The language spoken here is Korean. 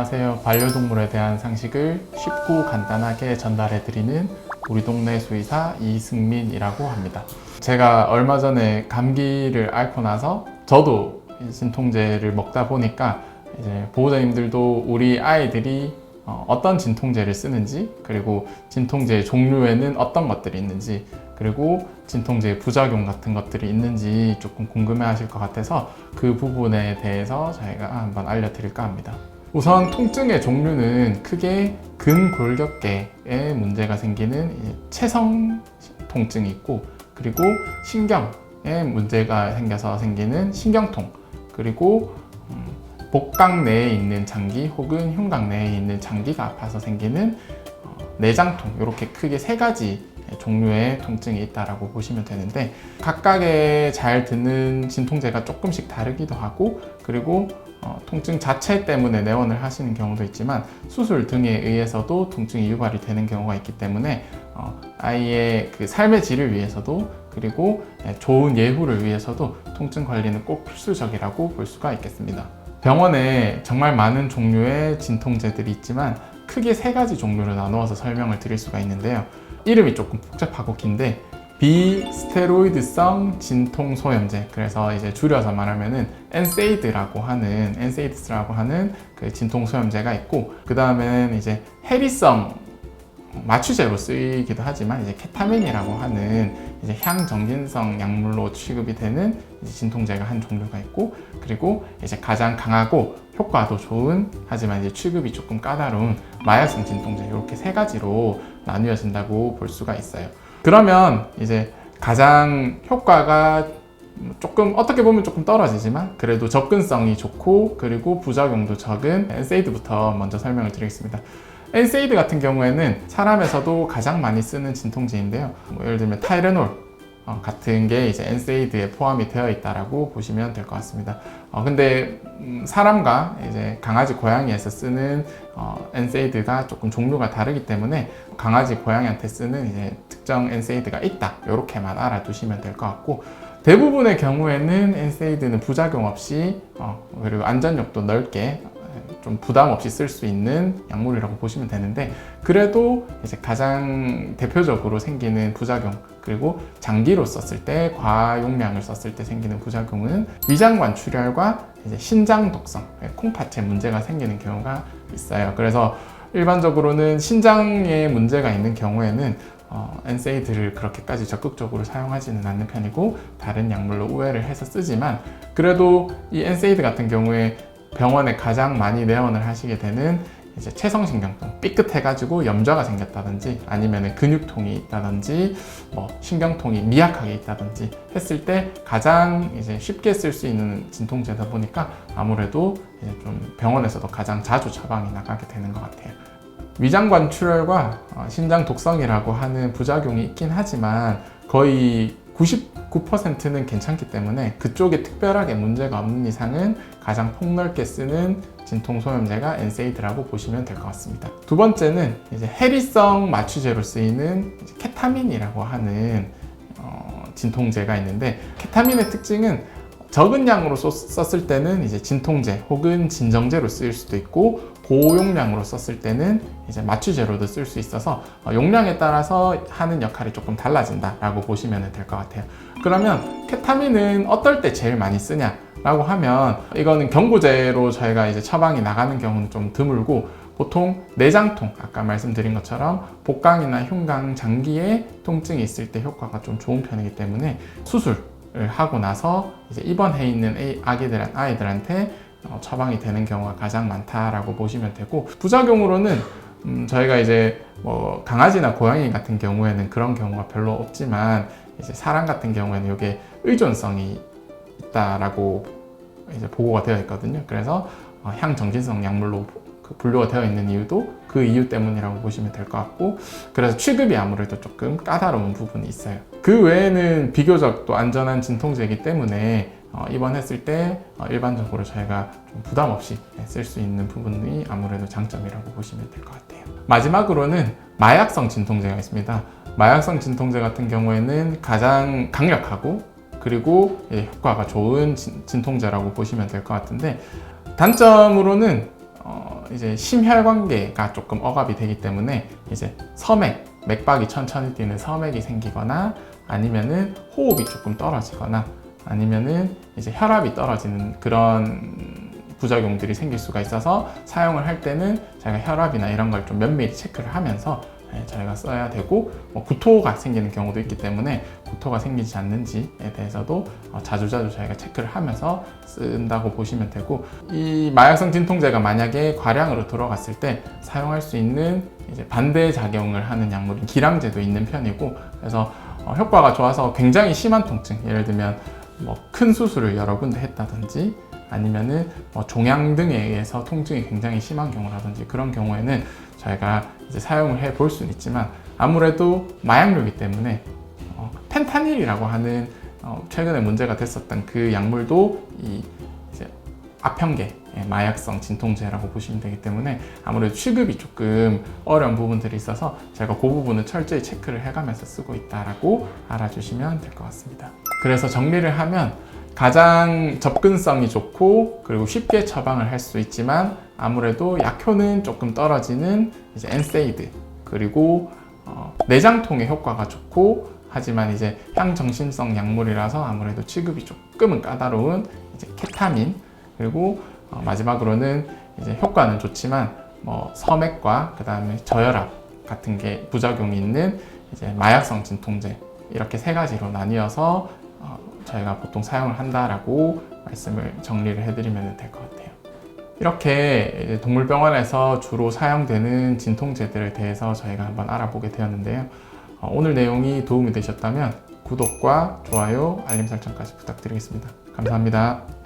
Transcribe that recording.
안녕하세요. 반려동물에 대한 상식을 쉽고 간단하게 전달해드리는 우리 동네 수의사 이승민이라고 합니다. 제가 얼마 전에 감기를 앓고 나서 저도 진통제를 먹다 보니까 이제 보호자님들도 우리 아이들이 어떤 진통제를 쓰는지, 그리고 진통제의 종류에는 어떤 것들이 있는지, 그리고 진통제의 부작용 같은 것들이 있는지 조금 궁금해 하실 것 같아서 그 부분에 대해서 저희가 한번 알려드릴까 합니다. 우선 통증의 종류는 크게 근골격계에 문제가 생기는 체성 통증이 있고, 그리고 신경에 문제가 생겨서 생기는 신경통, 그리고 복강 내에 있는 장기 혹은 흉곽 내에 있는 장기가 아파서 생기는 내장통, 이렇게 크게 세 가지 종류의 통증이 있다고 보시면 되는데, 각각의 잘 드는 진통제가 조금씩 다르기도 하고, 그리고 통증 자체 때문에 내원을 하시는 경우도 있지만 수술 등에 의해서도 통증이 유발이 되는 경우가 있기 때문에 아이의 그 삶의 질을 위해서도, 그리고 좋은 예후를 위해서도 통증 관리는 꼭 필수적이라고 볼 수가 있겠습니다. 병원에 정말 많은 종류의 진통제들이 있지만 크게 세 가지 종류로 나누어서 설명을 드릴 수가 있는데요. 이름이 조금 복잡하고 긴데, 비스테로이드성 진통소염제, 그래서 이제 줄여서 말하면은 엔세이드라고 하는 그 진통소염제가 있고, 그 다음에는 이제 해리성 마취제로 쓰이기도 하지만 이제 케타민이라고 하는 이제 향정신성 약물로 취급이 되는 이제 진통제가 한 종류가 있고, 그리고 이제 가장 강하고 효과도 좋은, 하지만 이제 취급이 조금 까다로운 마약성 진통제, 이렇게 세 가지로 나뉘어진다고 볼 수가 있어요. 그러면 이제 가장 효과가 조금 어떻게 보면 조금 떨어지지만 그래도 접근성이 좋고 그리고 부작용도 적은 엔세이드부터 먼저 설명을 드리겠습니다. 엔세이드 같은 경우에는 사람에서도 가장 많이 쓰는 진통제인데요. 예를 들면 타이레놀 같은 게 이제 엔세이드에 포함이 되어 있다라고 보시면 될 것 같습니다. 근데 사람과 이제 강아지, 고양이에서 쓰는 엔세이드가 조금 종류가 다르기 때문에 강아지, 고양이한테 쓰는 이제 특정 엔세이드가 있다, 이렇게만 알아두시면 될 것 같고, 대부분의 경우에는 엔세이드는 부작용 없이 그리고 안전욕도 넓게 좀 부담 없이 쓸 수 있는 약물이라고 보시면 되는데, 그래도 이제 가장 대표적으로 생기는 부작용, 그리고 장기로 썼을 때, 과용량을 썼을 때 생기는 부작용은 위장관 출혈과 이제 신장 독성, 콩팥에 문제가 생기는 경우가 있어요. 그래서 일반적으로는 신장에 문제가 있는 경우에는 엔세이드를 그렇게까지 적극적으로 사용하지는 않는 편이고 다른 약물로 우회를 해서 쓰지만, 그래도 이 엔세이드 같은 경우에 병원에 가장 많이 내원을 하시게 되는 이제 체성신경통, 삐끗해가지고 염좌가 생겼다든지 아니면 근육통이 있다든지 신경통이 미약하게 있다든지 했을 때 가장 이제 쉽게 쓸 수 있는 진통제다 보니까 아무래도 이제 좀 병원에서도 가장 자주 처방이 나가게 되는 것 같아요. 위장관 출혈과 신장 독성이라고 하는 부작용이 있긴 하지만 거의 99%는 괜찮기 때문에 그쪽에 특별하게 문제가 없는 이상은 가장 폭넓게 쓰는 진통소염제가 엔세이드라고 보시면 될 것 같습니다. 두 번째는 이제 해리성 마취제로 쓰이는 케타민이라고 하는 진통제가 있는데, 케타민의 특징은 적은 양으로 썼을 때는 이제 진통제 혹은 진정제로 쓰일 수도 있고, 고용량으로 썼을 때는 이제 마취제로도 쓸 수 있어서 용량에 따라서 하는 역할이 조금 달라진다라고 보시면 될 것 같아요. 그러면 케타민은 어떨 때 제일 많이 쓰냐라고 하면, 이거는 경구제로 저희가 이제 처방이 나가는 경우는 좀 드물고, 보통 내장통, 아까 말씀드린 것처럼 복강이나 흉곽 장기에 통증이 있을 때 효과가 좀 좋은 편이기 때문에 수술을 하고 나서 이제 입원해 있는 아이들한테 처방이 되는 경우가 가장 많다라고 보시면 되고, 부작용으로는 저희가 이제 강아지나 고양이 같은 경우에는 그런 경우가 별로 없지만 이제 사람 같은 경우에는 이게 의존성이 있다라고 이제 보고가 되어 있거든요. 그래서 향정신성 약물로 분류가 되어 있는 이유도 그 이유 때문이라고 보시면 될 것 같고, 그래서 취급이 아무래도 조금 까다로운 부분이 있어요. 그 외에는 비교적 또 안전한 진통제이기 때문에 입원했을 때 일반적으로 저희가 좀 부담 없이 쓸 수 있는 부분이 아무래도 장점이라고 보시면 될 것 같아요. 마지막으로는 마약성 진통제가 있습니다. 마약성 진통제 같은 경우에는 가장 강력하고 그리고 효과가 좋은 진통제라고 보시면 될 것 같은데, 단점으로는 이제 심혈관계가 조금 억압이 되기 때문에 이제 맥박이 천천히 뛰는 서맥이 생기거나 아니면은 호흡이 조금 떨어지거나 아니면은 이제 혈압이 떨어지는 그런 부작용들이 생길 수가 있어서 사용을 할 때는 저희가 혈압이나 이런 걸 좀 면밀히 체크를 하면서 저희가 써야 되고, 구토가 생기는 경우도 있기 때문에 구토가 생기지 않는지에 대해서도 자주자주 저희가 체크를 하면서 쓴다고 보시면 되고, 이 마약성 진통제가 만약에 과량으로 들어갔을 때 사용할 수 있는 이제 반대 작용을 하는 약물인 기량제도 있는 편이고, 그래서 효과가 좋아서 굉장히 심한 통증, 예를 들면 뭐 큰 수술을 여러 군데 했다든지 아니면은 종양 등에 의해서 통증이 굉장히 심한 경우라든지 그런 경우에는 저희가 이제 사용을 해 볼 수는 있지만, 아무래도 마약류이기 때문에 펜타닐이라고 하는 최근에 문제가 됐었던 그 약물도 이 이제 아편계 마약성 진통제라고 보시면 되기 때문에 아무래도 취급이 조금 어려운 부분들이 있어서 제가 그 부분은 철저히 체크를 해가면서 쓰고 있다라고 알아주시면 될 것 같습니다. 그래서 정리를 하면 가장 접근성이 좋고 그리고 쉽게 처방을 할 수 있지만 아무래도 약효는 조금 떨어지는 이제 엔세이드, 그리고 내장통의 효과가 좋고 하지만 이제 향정신성 약물이라서 아무래도 취급이 조금은 까다로운 이제 케타민, 그리고 마지막으로는 이제 효과는 좋지만 서맥과 그 다음에 저혈압 같은 게 부작용이 있는 이제 마약성 진통제, 이렇게 세 가지로 나뉘어서 저희가 보통 사용을 한다라고 말씀을 정리를 해드리면 될 것 같아요. 이렇게 동물병원에서 주로 사용되는 진통제들에 대해서 저희가 한번 알아보게 되었는데요. 오늘 내용이 도움이 되셨다면 구독과 좋아요, 알림 설정까지 부탁드리겠습니다. 감사합니다.